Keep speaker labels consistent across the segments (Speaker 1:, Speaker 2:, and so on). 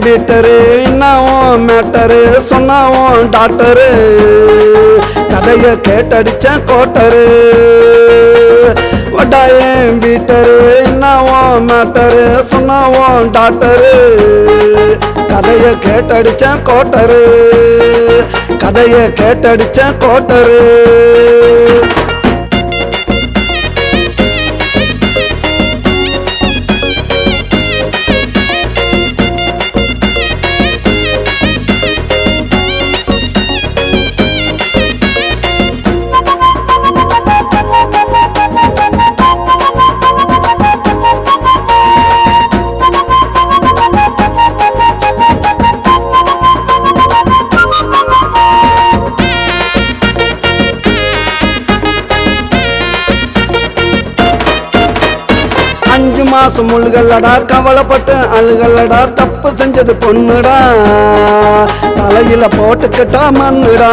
Speaker 1: Peter என்னவும் matter சொன்னாவும் doctor கதைய கேட்டடிச்ச quarter வட்டாயம் Peter என்னவும் matter சொன்னாவும் doctor கதைய கேட்டடிச்ச quarter கதைய கேட்டடிச்ச கோட்டரு அஞ்சு மாசம் முழுகல்லடா கவலைப்பட்டு அழுகல்லடா தப்பு செஞ்சது பொண்ணுடா தலையில போட்டுக்கிட்டா மண்ணுடா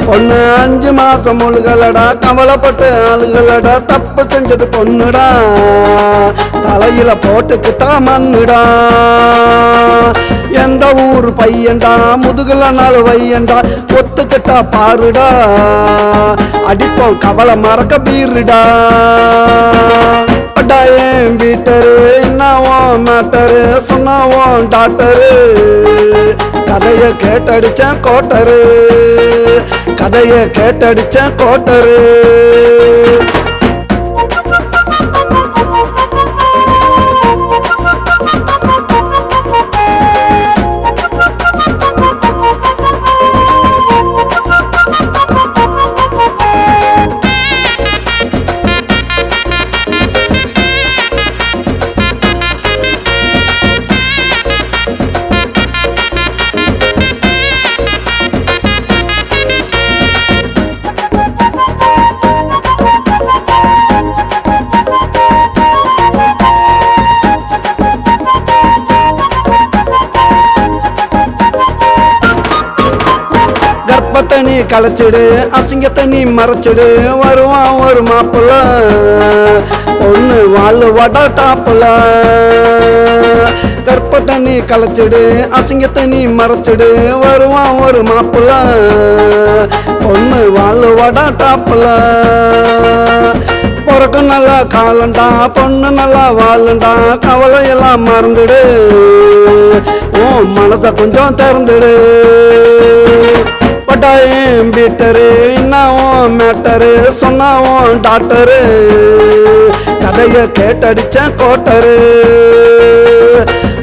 Speaker 1: பொண்ணு அஞ்சு மாசம் முழுகல்லடா கவலைப்பட்டு அழுகல்லடா தப்பு செஞ்சது பொண்ணுடா தலையில போட்டுக்கிட்டா மண்ணுடா எந்த ஊர் பையன்டா முதுகுல நாள் வையண்டா ஒத்துக்கிட்டா பாருடா அடிப்போம் கவலை மறக்க பீருடா வட்டாயம் பீட்டரு என்னவும் மேட்டரு சொன்னாவும் டாக்டரு கதைய கேட்டடிச்ச கோட்டரு கதைய கேட்டடிச்ச கோட்டரு தண்ணி களைச்சிடு அசிங்கத்தை நீ மறைச்சிடு வருவான் ஒரு மாப்பிள்ள பொண்ணு வாழ் வட டாப்புல கற்ப தண்ணி களைச்சிடு அசிங்கத்தை நீ மறைச்சிடு வருவான் ஒரு மாப்பிள்ள பொண்ணு வாழ் வட டாப்புல பிறகு நல்லா காலண்டா பொண்ணு நல்லா வாழண்டா கவலையெல்லாம் மறந்துடு உன் மனச கொஞ்சம் திறந்துடு வட்டாயம் பீட்டரு என்னவும் மேட்டரு சொன்னாவும் டாக்டரு கதைய கேட்டடிச்ச கோட்டரு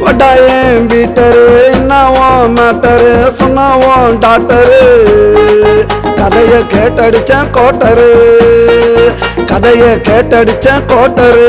Speaker 1: வட்டாயம் பீட்டரு என்னவும் மேட்டரு சொன்னாவும் டாக்டரு கதைய கேட்டடிச்ச கோட்டரு கதைய கேட்டடிச்ச கோட்டரு